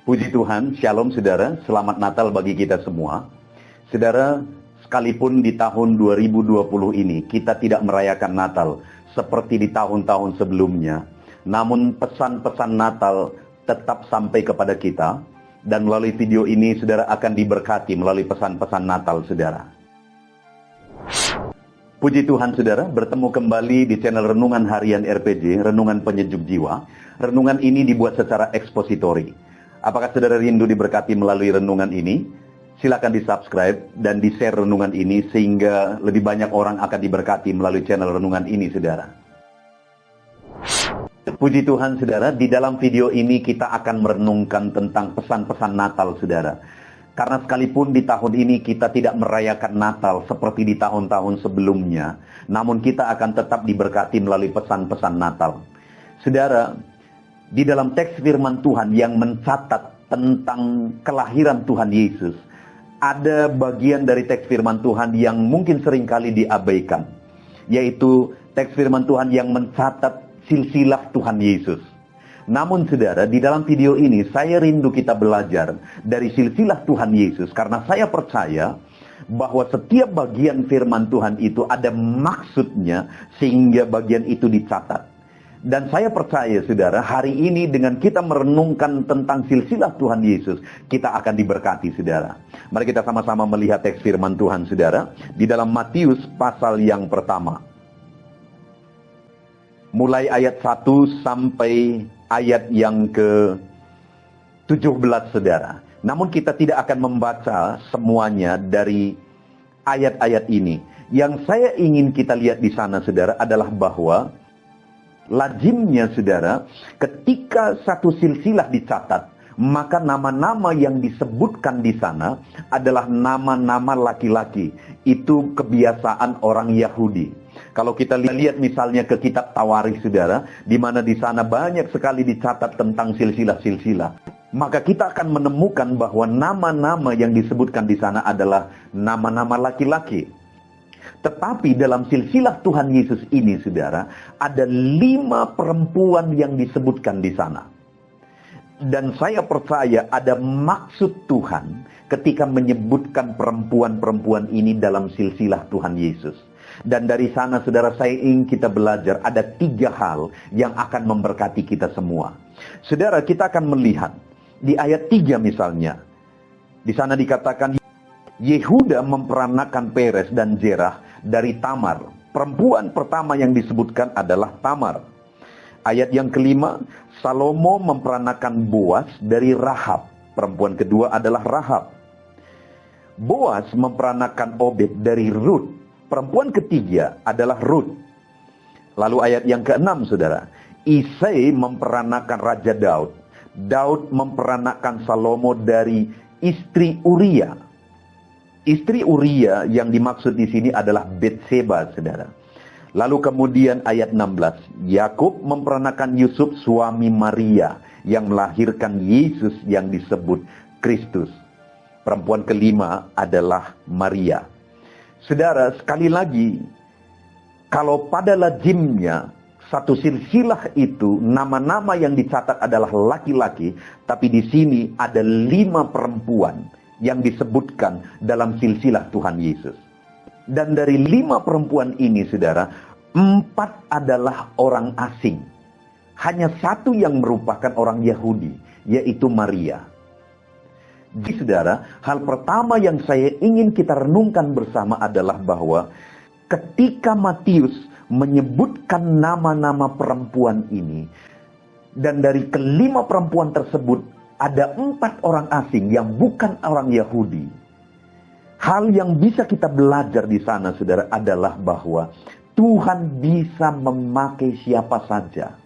Puji Tuhan, Shalom saudara, selamat Natal bagi kita semua. Saudara, sekalipun di tahun 2020 ini kita tidak merayakan Natal seperti di tahun-tahun sebelumnya, namun pesan-pesan Natal tetap sampai kepada kita, dan melalui video ini saudara akan diberkati melalui pesan-pesan Natal saudara. Puji Tuhan saudara, bertemu kembali di channel Renungan Harian RPG, Renungan Penyejuk Jiwa. Renungan ini dibuat secara ekspositori. Apakah saudara rindu diberkati melalui renungan ini? Silakan di-subscribe dan di-share renungan ini sehingga lebih banyak orang akan diberkati melalui channel renungan ini, saudara. Puji Tuhan, saudara, di dalam video ini kita akan merenungkan tentang pesan-pesan Natal, saudara. Karena sekalipun di tahun ini kita tidak merayakan Natal seperti di tahun-tahun sebelumnya, namun kita akan tetap diberkati melalui pesan-pesan Natal. Saudara, di dalam teks firman Tuhan yang mencatat tentang kelahiran Tuhan Yesus, ada bagian dari teks firman Tuhan yang mungkin seringkali diabaikan, yaitu teks firman Tuhan yang mencatat silsilah Tuhan Yesus. Namun saudara, di dalam video ini saya rindu kita belajar dari silsilah Tuhan Yesus, karena saya percaya bahwa setiap bagian firman Tuhan itu ada maksudnya sehingga bagian itu dicatat. Dan saya percaya saudara, hari ini dengan kita merenungkan tentang silsilah Tuhan Yesus, kita akan diberkati saudara. Mari kita sama-sama melihat teks firman Tuhan saudara, di dalam Matius pasal yang pertama. Mulai ayat 1 sampai ayat yang ke-17 saudara. Namun kita tidak akan membaca semuanya dari ayat-ayat ini. Yang saya ingin kita lihat di sana saudara adalah bahwa lazimnya saudara, ketika satu silsilah dicatat, maka nama-nama yang disebutkan di sana adalah nama-nama laki-laki. Itu kebiasaan orang Yahudi. Kalau kita lihat misalnya ke kitab Tawarikh saudara, di mana di sana banyak sekali dicatat tentang silsilah-silsilah, maka kita akan menemukan bahwa nama-nama yang disebutkan di sana adalah nama-nama laki-laki. Tetapi dalam silsilah Tuhan Yesus ini, saudara, ada 5 perempuan yang disebutkan di sana. Dan saya percaya ada maksud Tuhan ketika menyebutkan perempuan-perempuan ini dalam silsilah Tuhan Yesus. Dan dari sana, saudara, saya ingin kita belajar ada 3 hal yang akan memberkati kita semua. Saudara, kita akan melihat di ayat 3 misalnya. Di sana dikatakan, Yehuda memperanakan Peres dan Zerah dari Tamar. Perempuan pertama yang disebutkan adalah Tamar. Ayat yang kelima, Salomo memperanakan Boas dari Rahab. Perempuan kedua adalah Rahab. Boas memperanakan Obed dari Rut. Perempuan ketiga adalah Rut. Lalu ayat yang keenam, saudara, Isai memperanakan Raja Daud. Daud memperanakan Salomo dari istri Uria. Istri Uria yang dimaksud di sini adalah Betseba, saudara. Lalu kemudian ayat 16, Yakub memperanakan Yusuf suami Maria yang melahirkan Yesus yang disebut Kristus. Perempuan kelima adalah Maria. Saudara, sekali lagi, kalau pada lazimnya satu silsilah itu nama-nama yang dicatat adalah laki-laki, tapi di sini ada 5 perempuan yang disebutkan dalam silsilah Tuhan Yesus. Dan dari 5 perempuan ini, saudara, 4 adalah orang asing. Hanya 1 yang merupakan orang Yahudi, yaitu Maria. Jadi, saudara, hal pertama yang saya ingin kita renungkan bersama adalah bahwa ketika Matius menyebutkan nama-nama perempuan ini, dan dari ke-5 perempuan tersebut ada 4 orang asing yang bukan orang Yahudi. Hal yang bisa kita belajar di sana, saudara, adalah bahwa Tuhan bisa memakai siapa saja.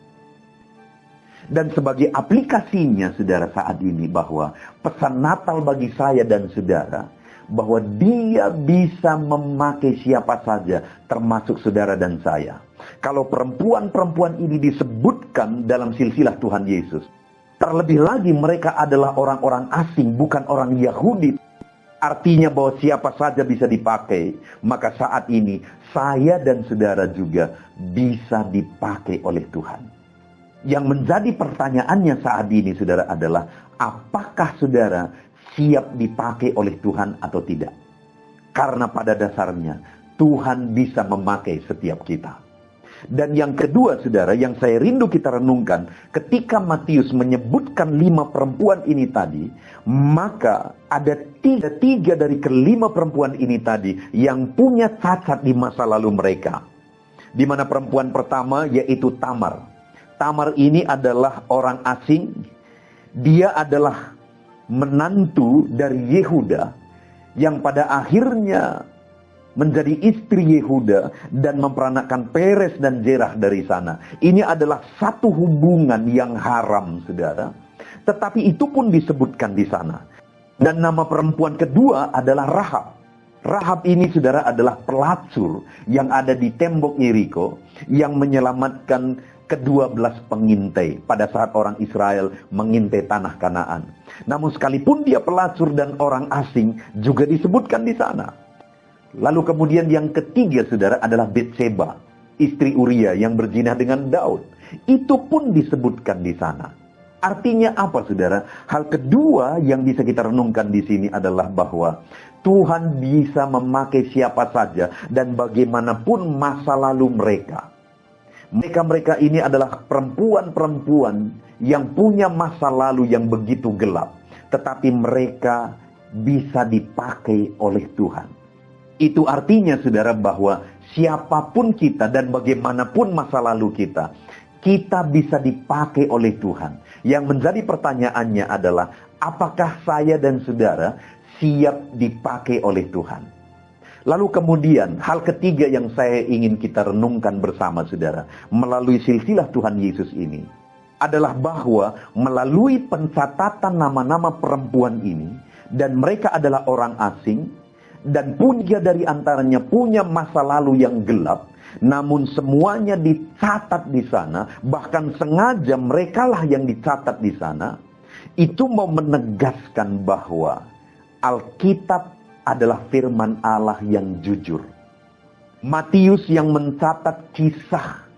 Dan sebagai aplikasinya, saudara, saat ini bahwa pesan Natal bagi saya dan saudara, bahwa Dia bisa memakai siapa saja, termasuk saudara dan saya. Kalau perempuan-perempuan ini disebutkan dalam silsilah Tuhan Yesus, terlebih lagi mereka adalah orang-orang asing, bukan orang Yahudi. Artinya bahwa siapa saja bisa dipakai, maka saat ini saya dan saudara juga bisa dipakai oleh Tuhan. Yang menjadi pertanyaannya saat ini, saudara, adalah apakah saudara siap dipakai oleh Tuhan atau tidak? Karena pada dasarnya Tuhan bisa memakai setiap kita. Dan yang kedua, saudara, yang saya rindu kita renungkan, ketika Matius menyebutkan 5 perempuan ini tadi, maka ada tiga dari kelima perempuan ini tadi yang punya cacat di masa lalu mereka. Di mana perempuan pertama yaitu Tamar. Tamar ini adalah orang asing. Dia adalah menantu dari Yehuda yang pada akhirnya menjadi istri Yehuda dan memperanakkan Peres dan Zerah dari sana. Ini adalah satu hubungan yang haram, saudara. Tetapi itu pun disebutkan di sana. Dan nama perempuan kedua adalah Rahab. Rahab ini, saudara, adalah pelacur yang ada di tembok Yeriko yang menyelamatkan ke-12 pengintai pada saat orang Israel mengintai tanah Kanaan. Namun sekalipun dia pelacur dan orang asing, juga disebutkan di sana. Lalu kemudian yang ketiga, saudara, adalah Betseba, istri Uria yang berzina dengan Daud. Itu pun disebutkan di sana. Artinya apa, saudara? Hal kedua yang bisa kita renungkan di sini adalah bahwa Tuhan bisa memakai siapa saja dan bagaimanapun masa lalu mereka. Mereka ini adalah perempuan-perempuan yang punya masa lalu yang begitu gelap. Tetapi mereka bisa dipakai oleh Tuhan. Itu artinya, saudara, bahwa siapapun kita dan bagaimanapun masa lalu kita bisa dipakai oleh Tuhan. Yang menjadi pertanyaannya adalah, apakah saya dan saudara siap dipakai oleh Tuhan? Lalu kemudian, hal ketiga yang saya ingin kita renungkan bersama, saudara, melalui silsilah Tuhan Yesus ini, adalah bahwa melalui pencatatan nama-nama perempuan ini, dan mereka adalah orang asing, dan punya dari antaranya punya masa lalu yang gelap, namun semuanya dicatat di sana, bahkan sengaja merekalah yang dicatat di sana, itu mau menegaskan bahwa Alkitab adalah firman Allah yang jujur. Matius yang mencatat kisah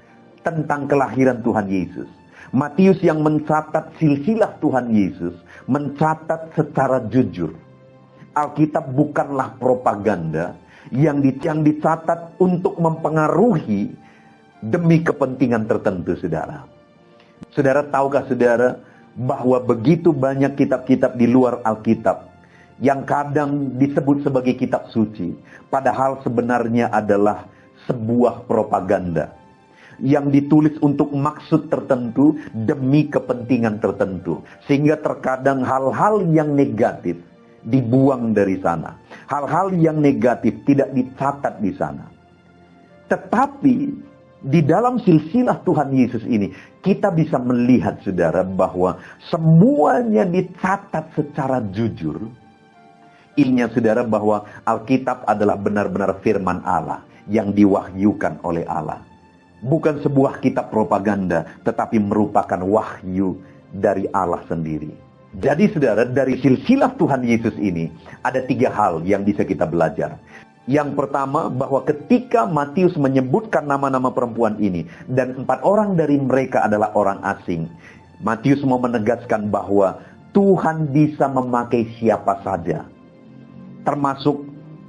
tentang kelahiran Tuhan Yesus. Matius yang mencatat silsilah Tuhan Yesus, mencatat secara jujur. Alkitab bukanlah propaganda yang dicatat untuk mempengaruhi demi kepentingan tertentu, saudara. Saudara, tahukah saudara bahwa begitu banyak kitab-kitab di luar Alkitab yang kadang disebut sebagai kitab suci, padahal sebenarnya adalah sebuah propaganda yang ditulis untuk maksud tertentu demi kepentingan tertentu, sehingga terkadang hal-hal yang negatif dibuang dari sana, hal-hal yang negatif tidak dicatat di sana. Tetapi di dalam silsilah Tuhan Yesus ini, kita bisa melihat, saudara, bahwa semuanya dicatat secara jujur. Ingat, saudara, bahwa Alkitab adalah benar-benar firman Allah yang diwahyukan oleh Allah. Bukan sebuah kitab propaganda, tetapi merupakan wahyu dari Allah sendiri. Jadi, saudara, dari silsilah Tuhan Yesus ini, ada 3 hal yang bisa kita belajar. Yang pertama, bahwa ketika Matius menyebutkan nama-nama perempuan ini, dan 4 orang dari mereka adalah orang asing, Matius mau menegaskan bahwa Tuhan bisa memakai siapa saja. Termasuk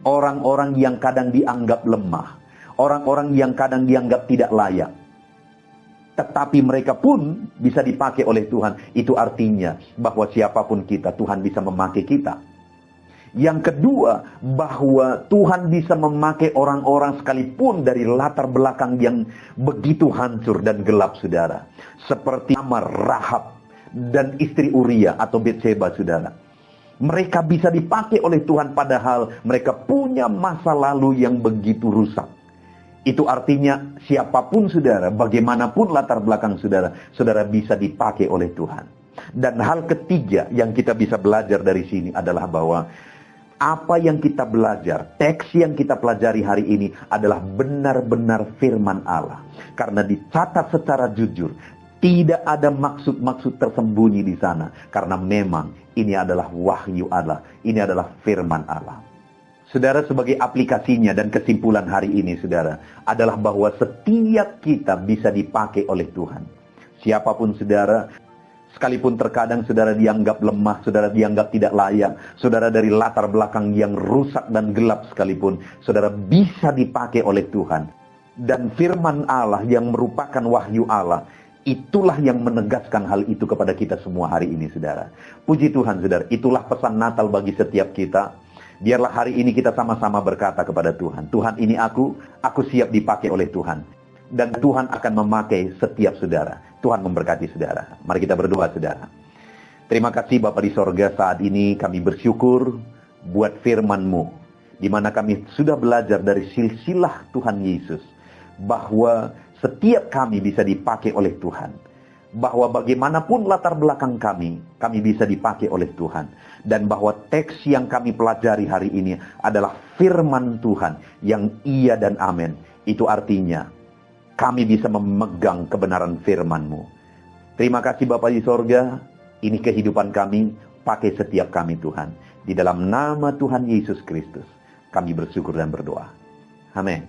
orang-orang yang kadang dianggap lemah, orang-orang yang kadang dianggap tidak layak. Tetapi mereka pun bisa dipakai oleh Tuhan. Itu artinya bahwa siapapun kita, Tuhan bisa memakai kita. Yang kedua, bahwa Tuhan bisa memakai orang-orang sekalipun dari latar belakang yang begitu hancur dan gelap, saudara. Seperti Tamar, Rahab, dan istri Uria atau Betseba, saudara. Mereka bisa dipakai oleh Tuhan padahal mereka punya masa lalu yang begitu rusak. Itu artinya siapapun, saudara, bagaimanapun latar belakang saudara, saudara bisa dipakai oleh Tuhan. Dan hal ketiga yang kita bisa belajar dari sini adalah bahwa apa yang kita belajar, teks yang kita pelajari hari ini adalah benar-benar firman Allah. Karena dicatat secara jujur, Tidak ada maksud-maksud tersembunyi di sana. Karena memang ini adalah wahyu Allah. Ini adalah firman Allah. Saudara, sebagai aplikasinya dan kesimpulan hari ini, saudara, adalah bahwa setiap kita bisa dipakai oleh Tuhan. Siapapun saudara, sekalipun terkadang saudara dianggap lemah, saudara dianggap tidak layak, saudara dari latar belakang yang rusak dan gelap sekalipun, saudara bisa dipakai oleh Tuhan. Dan firman Allah yang merupakan wahyu Allah, itulah yang menegaskan hal itu kepada kita semua hari ini, saudara. Puji Tuhan, saudara. Itulah pesan Natal bagi setiap kita. Biarlah hari ini kita sama-sama berkata kepada Tuhan, Tuhan, ini aku siap dipakai oleh Tuhan. Dan Tuhan akan memakai setiap saudara. Tuhan memberkati saudara. Mari kita berdoa, saudara. Terima kasih Bapa di sorga, saat ini kami bersyukur buat firman-Mu, di mana kami sudah belajar dari silsilah Tuhan Yesus, bahwa setiap kami bisa dipakai oleh Tuhan. Bahwa bagaimanapun latar belakang kami bisa dipakai oleh Tuhan. Dan bahwa teks yang kami pelajari hari ini adalah firman Tuhan yang iya dan amin. Itu artinya kami bisa memegang kebenaran firman-Mu. Terima kasih Bapa di sorga, ini kehidupan kami, pakai setiap kami Tuhan. Di dalam nama Tuhan Yesus Kristus, kami bersyukur dan berdoa. Amin.